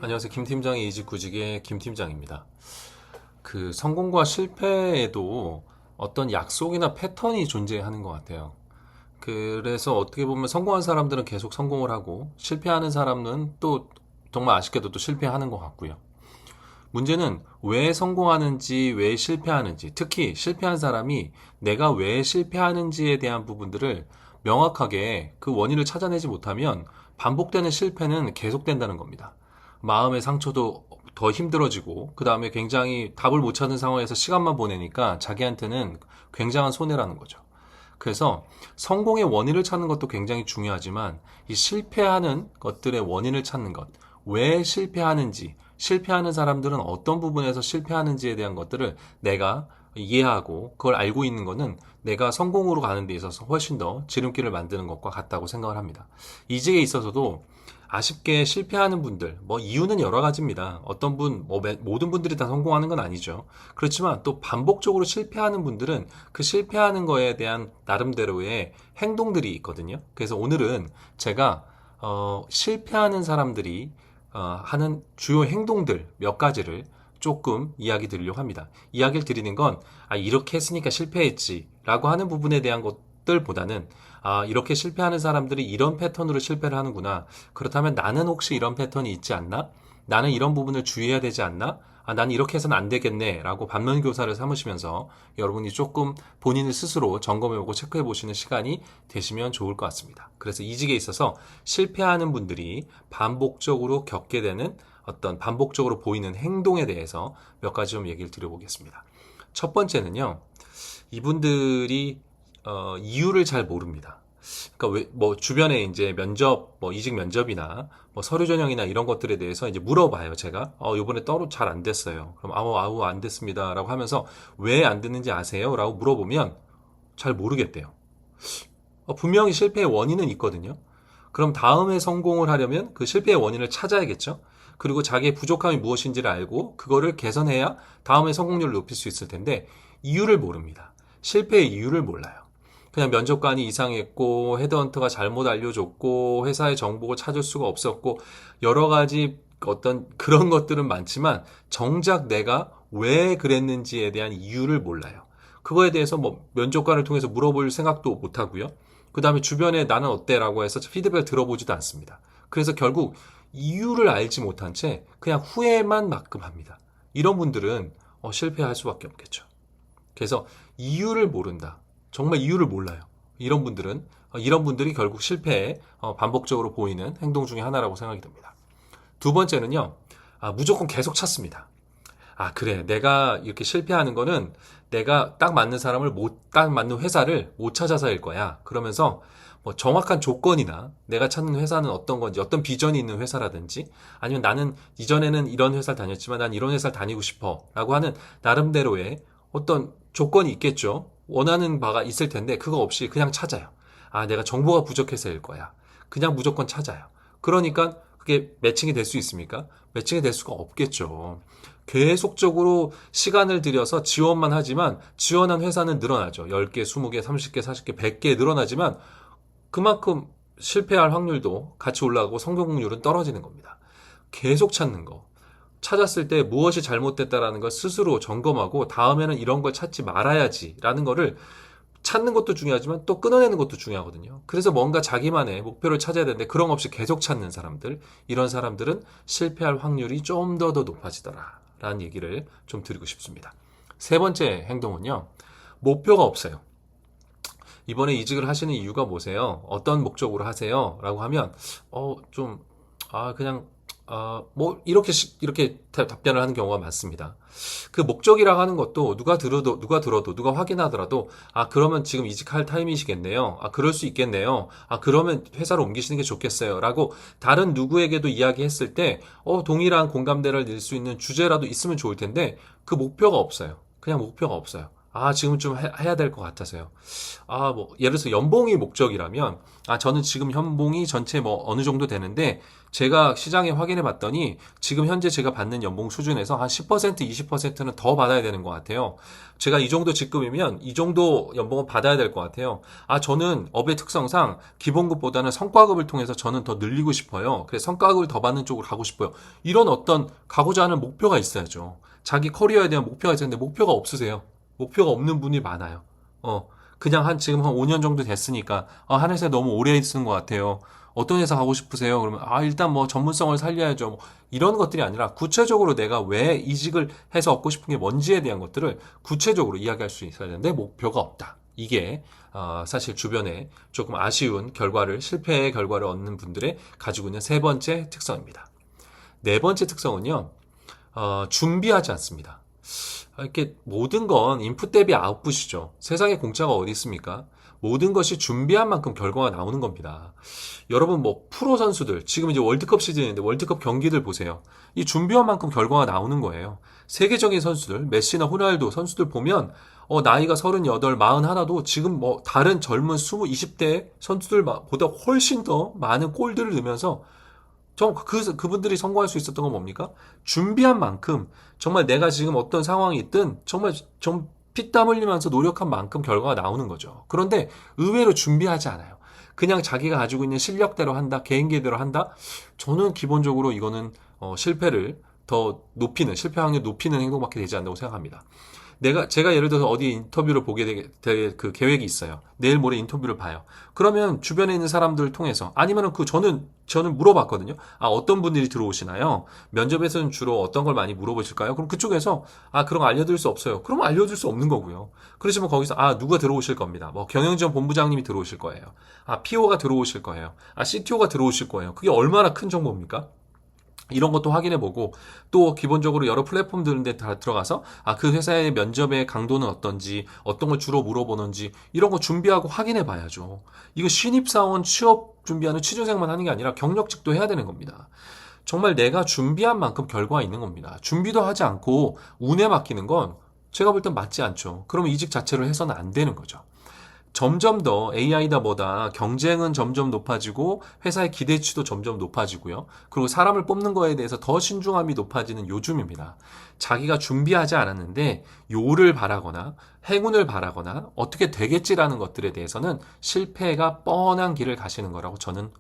안녕하세요. 김팀장의 이직구직의 김팀장입니다. 그 성공과 실패에도 어떤 약속이나 패턴이 존재하는 것 같아요. 그래서 어떻게 보면 성공한 사람들은 계속 성공을 하고 실패하는 사람은 또 정말 아쉽게도 또 실패하는 것 같고요. 문제는 왜 성공하는지, 왜 실패하는지, 특히 실패한 사람이 내가 왜 실패하는지에 대한 부분들을 명확하게 그 원인을 찾아내지 못하면 반복되는 실패는 계속된다는 겁니다. 마음의 상처도 더 힘들어지고, 그 다음에 굉장히 답을 못 찾는 상황에서 시간만 보내니까 자기한테는 굉장한 손해라는 거죠. 그래서 성공의 원인을 찾는 것도 굉장히 중요하지만 이 실패하는 것들의 원인을 찾는 것, 왜 실패하는지, 실패하는 사람들은 어떤 부분에서 실패하는지에 대한 것들을 내가 이해하고 그걸 알고 있는 것은 내가 성공으로 가는 데 있어서 훨씬 더 지름길을 만드는 것과 같다고 생각을 합니다. 이직에 있어서도 아쉽게 실패하는 분들, 이유는 여러 가지입니다. 어떤 분, 모든 분들이 다 성공하는 건 아니죠. 그렇지만 또 반복적으로 실패하는 분들은 그 실패하는 거에 대한 나름대로의 행동들이 있거든요. 그래서 오늘은 제가 실패하는 사람들이 하는 주요 행동들 몇 가지를 조금 이야기 드리려고 합니다. 이야기를 드리는 건 이렇게 했으니까 실패했지 라고 하는 부분에 대한 것들보다는 이렇게 실패하는 사람들이 이런 패턴으로 실패를 하는구나. 그렇다면 나는 혹시 이런 패턴이 있지 않나? 나는 이런 부분을 주의해야 되지 않나? 나는 이렇게 해서는 안 되겠네 라고 반면교사를 삼으시면서 여러분이 조금 본인을 스스로 점검해보고 체크해보시는 시간이 되시면 좋을 것 같습니다. 그래서 이직에 있어서 실패하는 분들이 반복적으로 겪게 되는 어떤 반복적으로 보이는 행동에 대해서 몇 가지 좀 얘기를 드려보겠습니다. 첫 번째는요, 이분들이 이유를 잘 모릅니다. 그러니까 주변에 이제 면접, 이직 면접이나 서류 전형이나 이런 것들에 대해서 이제 물어봐요. 제가 이번에 따로 잘 안 됐어요. 그럼 아우 안 됐습니다라고 하면서 왜 안 됐는지 아세요?라고 물어보면 잘 모르겠대요. 분명히 실패의 원인은 있거든요. 그럼 다음에 성공을 하려면 그 실패의 원인을 찾아야겠죠. 그리고 자기의 부족함이 무엇인지를 알고 그거를 개선해야 다음에 성공률을 높일 수 있을 텐데 이유를 모릅니다. 실패의 이유를 몰라요. 그냥 면접관이 이상했고 헤드헌터가 잘못 알려줬고 회사의 정보를 찾을 수가 없었고 여러 가지 어떤 그런 것들은 많지만 정작 내가 왜 그랬는지에 대한 이유를 몰라요. 그거에 대해서 면접관을 통해서 물어볼 생각도 못 하고요. 그 다음에 주변에 나는 어때? 라고 해서 피드백을 들어보지도 않습니다. 그래서 결국 이유를 알지 못한 채 그냥 후회만 만큼 합니다. 이런 분들은 실패할 수밖에 없겠죠. 그래서 이유를 모른다. 정말 이유를 몰라요. 이런 분들이 결국 실패에 반복적으로 보이는 행동 중에 하나라고 생각이 듭니다. 두 번째는요, 무조건 계속 찾습니다. 그래. 내가 이렇게 실패하는 거는 내가 딱 맞는 사람을 딱 맞는 회사를 못 찾아서일 거야. 그러면서 정확한 조건이나 내가 찾는 회사는 어떤 건지, 어떤 비전이 있는 회사라든지, 아니면 나는 이전에는 이런 회사를 다녔지만 난 이런 회사를 다니고 싶어. 라고 하는 나름대로의 어떤 조건이 있겠죠. 원하는 바가 있을 텐데, 그거 없이 그냥 찾아요. 내가 정보가 부족해서일 거야. 그냥 무조건 찾아요. 그러니까 그게 매칭이 될 수 있습니까? 매칭이 될 수가 없겠죠. 계속적으로 시간을 들여서 지원만 하지만 지원한 회사는 늘어나죠. 10개, 20개, 30개, 40개, 100개 늘어나지만 그만큼 실패할 확률도 같이 올라가고 성공률은 떨어지는 겁니다. 계속 찾는 거. 찾았을 때 무엇이 잘못됐다라는 걸 스스로 점검하고 다음에는 이런 걸 찾지 말아야지라는 거를 찾는 것도 중요하지만 또 끊어내는 것도 중요하거든요. 그래서 뭔가 자기만의 목표를 찾아야 되는데 그런 거 없이 계속 찾는 사람들, 이런 사람들은 실패할 확률이 좀 더 높아지더라 라는 얘기를 좀 드리고 싶습니다. 세 번째 행동은요, 목표가 없어요. 이번에 이직을 하시는 이유가 뭐세요? 어떤 목적으로 하세요? 라고 하면 이렇게 답변을 하는 경우가 많습니다. 그 목적이라고 하는 것도 누가 들어도 누가 확인하더라도 그러면 지금 이직할 타임이시겠네요. 그럴 수 있겠네요. 그러면 회사로 옮기시는 게 좋겠어요. 라고 다른 누구에게도 이야기했을 때 동일한 공감대를 낼 수 있는 주제라도 있으면 좋을 텐데 그 목표가 없어요. 그냥 목표가 없어요. 지금 좀 해야 될 것 같아서요. 뭐, 예를 들어서 연봉이 목적이라면, 저는 지금 연봉이 전체 뭐 어느 정도 되는데, 제가 시장에 확인해 봤더니, 지금 현재 제가 받는 연봉 수준에서 한 10%, 20%는 더 받아야 되는 것 같아요. 제가 이 정도 직급이면 이 정도 연봉은 받아야 될 것 같아요. 저는 업의 특성상 기본급보다는 성과급을 통해서 저는 더 늘리고 싶어요. 그래서 성과급을 더 받는 쪽으로 가고 싶어요. 이런 어떤 가고자 하는 목표가 있어야죠. 자기 커리어에 대한 목표가 있었는데 목표가 없으세요. 목표가 없는 분이 많아요. 그냥 지금 한 5년 정도 됐으니까, 한 회사에 너무 오래 있는 것 같아요. 어떤 회사 가고 싶으세요? 그러면, 일단 뭐 전문성을 살려야죠. 뭐 이런 것들이 아니라 구체적으로 내가 왜 이직을 해서 얻고 싶은 게 뭔지에 대한 것들을 구체적으로 이야기할 수 있어야 되는데 목표가 없다. 이게, 사실 주변에 조금 아쉬운 실패의 결과를 얻는 분들의 가지고 있는 세 번째 특성입니다. 네 번째 특성은요, 준비하지 않습니다. 이렇게 모든 건 인풋 대비 아웃풋이죠. 세상에 공짜가 어디 있습니까? 모든 것이 준비한 만큼 결과가 나오는 겁니다. 여러분 뭐 프로 선수들 지금 이제 월드컵 시즌인데 월드컵 경기들 보세요. 이 준비한 만큼 결과가 나오는 거예요. 세계적인 선수들 메시나 호날두 선수들 보면 나이가 38, 41도 지금 뭐 다른 젊은 20, 20대 선수들보다 훨씬 더 많은 골들을 넣으면서 그분들이 성공할 수 있었던 건 뭡니까? 준비한 만큼, 정말 내가 지금 어떤 상황이 있든, 정말 좀 피땀 흘리면서 노력한 만큼 결과가 나오는 거죠. 그런데 의외로 준비하지 않아요. 그냥 자기가 가지고 있는 실력대로 한다, 개인기대로 한다? 저는 기본적으로 이거는, 실패를 실패 확률 높이는 행동밖에 되지 않는다고 생각합니다. 제가 예를 들어서 어디 인터뷰를 보게 될 그 계획이 있어요. 내일 모레 인터뷰를 봐요. 그러면 주변에 있는 사람들을 통해서, 아니면은 저는 물어봤거든요. 어떤 분들이 들어오시나요? 면접에서는 주로 어떤 걸 많이 물어보실까요? 그럼 그쪽에서, 그런 거 알려드릴 수 없어요. 그러면 알려줄 수 없는 거고요. 그러시면 거기서, 누가 들어오실 겁니다. 뭐, 경영지원 본부장님이 들어오실 거예요. PO가 들어오실 거예요. CTO가 들어오실 거예요. 그게 얼마나 큰 정보입니까? 이런 것도 확인해보고 또 기본적으로 여러 플랫폼들인데 다 들어가서 그 회사의 면접의 강도는 어떤지 어떤 걸 주로 물어보는지 이런 거 준비하고 확인해봐야죠. 이거 신입사원 취업 준비하는 취준생만 하는 게 아니라 경력직도 해야 되는 겁니다. 정말 내가 준비한 만큼 결과가 있는 겁니다. 준비도 하지 않고 운에 맡기는 건 제가 볼 땐 맞지 않죠. 그러면 이직 자체를 해서는 안 되는 거죠. 점점 더 AI다 뭐다 경쟁은 점점 높아지고 회사의 기대치도 점점 높아지고요. 그리고 사람을 뽑는 거에 대해서 더 신중함이 높아지는 요즘입니다. 자기가 준비하지 않았는데 요를 바라거나 행운을 바라거나 어떻게 되겠지라는 것들에 대해서는 실패가 뻔한 길을 가시는 거라고 저는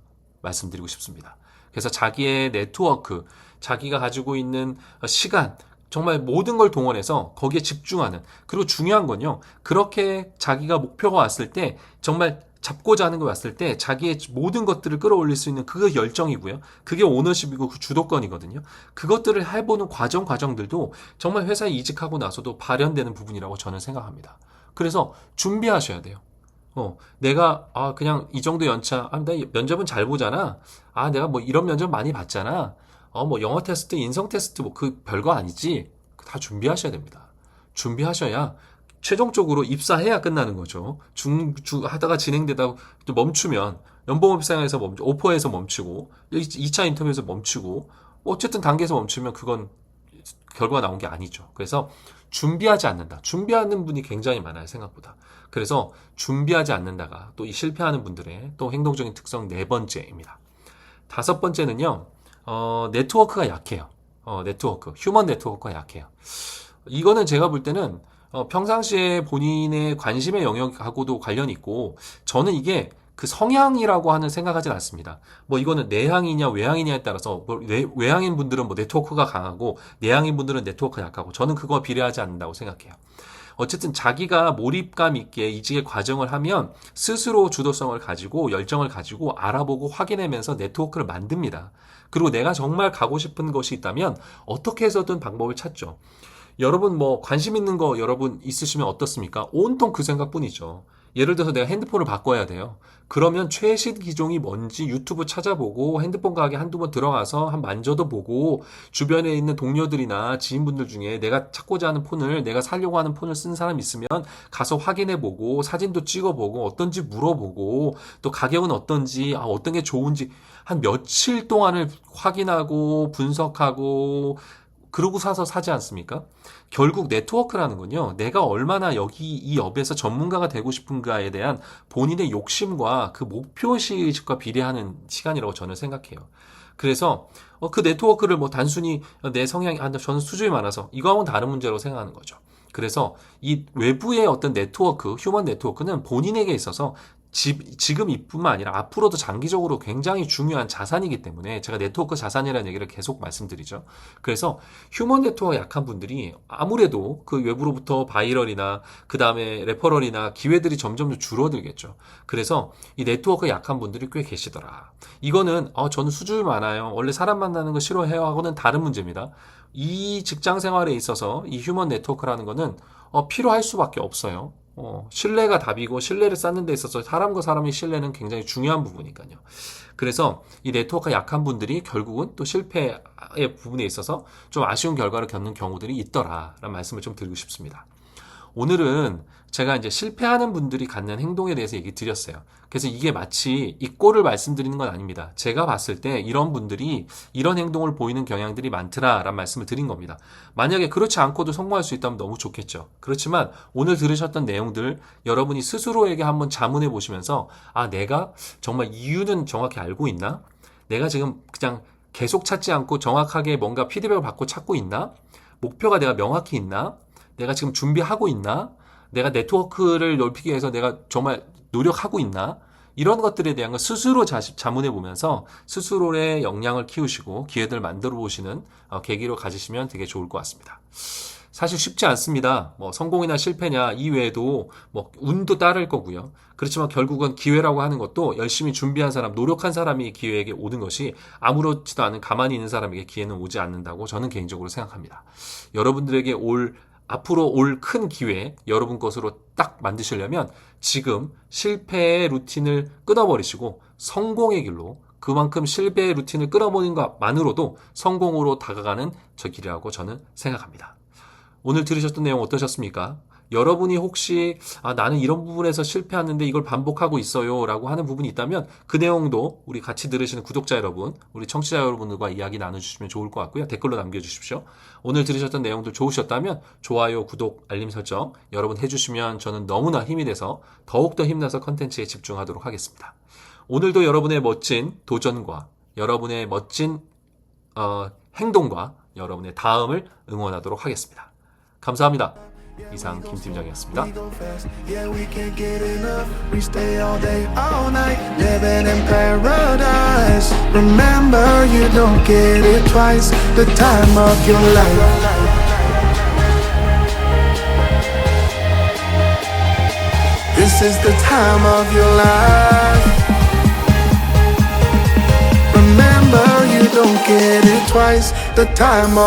말씀드리고 싶습니다. 그래서 자기의 네트워크, 자기가 가지고 있는 시간, 정말 모든 걸 동원해서 거기에 집중하는. 그리고 중요한 건요. 그렇게 자기가 목표가 왔을 때 정말 잡고자 하는 거 왔을 때 자기의 모든 것들을 끌어올릴 수 있는 그게 열정이고요. 그게 오너십이고 그 주도권이거든요. 그것들을 해보는 과정들도 정말 회사에 이직하고 나서도 발현되는 부분이라고 저는 생각합니다. 그래서 준비하셔야 돼요. 내가 그냥 이 정도 연차, 나 면접은 잘 보잖아. 내가 뭐 이런 면접 많이 봤잖아. 뭐 영어 테스트, 인성 테스트 뭐 그 별거 아니지. 다 준비하셔야 됩니다. 준비하셔야 최종적으로 입사해야 끝나는 거죠. 하다가 진행되다 또 멈추면 연봉업상에서 오퍼에서 멈추고 2차 인터뷰에서 멈추고 어쨌든 단계에서 멈추면 그건 결과가 나온 게 아니죠. 그래서 준비하지 않는다. 준비하는 분이 굉장히 많아요, 생각보다. 그래서 준비하지 않는다가 또 이 실패하는 분들의 또 행동적인 특성 네 번째입니다. 다섯 번째는요, 네트워크가 약해요. 휴먼 네트워크가 약해요. 이거는 제가 볼 때는 평상시에 본인의 관심의 영역하고도 관련이 있고, 저는 이게 그 성향이라고 하는 생각하진 않습니다. 뭐 이거는 내향이냐 외향이냐에 따라서 외향인 분들은 뭐 네트워크가 강하고 내향인 분들은 네트워크가 약하고 저는 그거 비례하지 않는다고 생각해요. 어쨌든 자기가 몰입감 있게 이직의 과정을 하면 스스로 주도성을 가지고 열정을 가지고 알아보고 확인하면서 네트워크를 만듭니다. 그리고 내가 정말 가고 싶은 것이 있다면 어떻게 해서든 방법을 찾죠. 여러분 뭐 관심 있는 거 여러분 있으시면 어떻습니까? 온통 그 생각뿐이죠. 예를 들어서 내가 핸드폰을 바꿔야 돼요. 그러면 최신 기종이 뭔지 유튜브 찾아보고 핸드폰 가게 한두 번 들어가서 한 만져도 보고 주변에 있는 동료들이나 지인분들 중에 내가 찾고자 하는 폰을 내가 사려고 하는 폰을 쓴 사람 있으면 가서 확인해보고 사진도 찍어보고 어떤지 물어보고 또 가격은 어떤지 어떤 게 좋은지 한 며칠 동안을 확인하고 분석하고 그러고 사서 사지 않습니까? 결국 네트워크라는 건요, 내가 얼마나 여기 이 업에서 전문가가 되고 싶은가에 대한 본인의 욕심과 그 목표의식과 비례하는 시간이라고 저는 생각해요. 그래서 그 네트워크를 뭐 단순히 내 성향이 저는 수줍이 많아서 이거하고는 다른 문제라고 생각하는 거죠. 그래서 이 외부의 어떤 네트워크, 휴먼 네트워크는 본인에게 있어서 지금 이뿐만 아니라 앞으로도 장기적으로 굉장히 중요한 자산이기 때문에 제가 네트워크 자산이라는 얘기를 계속 말씀드리죠. 그래서 휴먼 네트워크가 약한 분들이 아무래도 그 외부로부터 바이럴이나 그 다음에 레퍼럴이나 기회들이 점점 줄어들겠죠. 그래서 이 네트워크가 약한 분들이 꽤 계시더라. 이거는 저는 수줍이 많아요. 원래 사람 만나는 거 싫어해요 하고는 다른 문제입니다. 이 직장 생활에 있어서 이 휴먼 네트워크라는 거는 필요할 수밖에 없어요. 신뢰가 답이고 신뢰를 쌓는 데 있어서 사람과 사람의 신뢰는 굉장히 중요한 부분이니까요. 그래서 이 네트워크가 약한 분들이 결국은 또 실패의 부분에 있어서 좀 아쉬운 결과를 겪는 경우들이 있더라라는 말씀을 좀 드리고 싶습니다. 오늘은 제가 이제 실패하는 분들이 갖는 행동에 대해서 얘기 드렸어요. 그래서 이게 마치 이 꼴을 말씀드리는 건 아닙니다. 제가 봤을 때 이런 분들이 이런 행동을 보이는 경향들이 많더라라는 말씀을 드린 겁니다. 만약에 그렇지 않고도 성공할 수 있다면 너무 좋겠죠. 그렇지만 오늘 들으셨던 내용들 여러분이 스스로에게 한번 자문해 보시면서 내가 정말 이유는 정확히 알고 있나? 내가 지금 그냥 계속 찾지 않고 정확하게 뭔가 피드백을 받고 찾고 있나? 목표가 내가 명확히 있나? 내가 지금 준비하고 있나? 내가 네트워크를 넓히기 위해서 내가 정말 노력하고 있나? 이런 것들에 대한 걸 스스로 자문해 보면서 스스로의 역량을 키우시고 기회들 만들어 보시는 계기로 가지시면 되게 좋을 것 같습니다. 사실 쉽지 않습니다. 뭐 성공이나 실패냐 이외에도 뭐 운도 따를 거고요. 그렇지만 결국은 기회라고 하는 것도 열심히 준비한 사람, 노력한 사람이 기회에게 오는 것이 아무렇지도 않은 가만히 있는 사람에게 기회는 오지 않는다고 저는 개인적으로 생각합니다. 여러분들에게 앞으로 올 큰 기회, 여러분 것으로 딱 만드시려면 지금 실패의 루틴을 끊어버리시고 성공의 길로 그만큼 실패의 루틴을 끊어버리는 것만으로도 성공으로 다가가는 저 길이라고 저는 생각합니다. 오늘 들으셨던 내용 어떠셨습니까? 여러분이 혹시 나는 이런 부분에서 실패했는데 이걸 반복하고 있어요 라고 하는 부분이 있다면 그 내용도 우리 같이 들으시는 구독자 여러분, 우리 청취자 여러분들과 이야기 나눠주시면 좋을 것 같고요. 댓글로 남겨주십시오. 오늘 들으셨던 내용들 좋으셨다면 좋아요, 구독, 알림 설정 여러분 해주시면 저는 너무나 힘이 돼서 더욱더 힘나서 컨텐츠에 집중하도록 하겠습니다. 오늘도 여러분의 멋진 도전과 여러분의 멋진 행동과 여러분의 다음을 응원하도록 하겠습니다. 감사합니다. 이상 김 팀장이었습니다. Yeah, we can't get enough. We stay all day, all night, living in paradise. Remember, you don't get it twice. The time of your life. This is the time of your life. Remember, you don't get it twice. The time of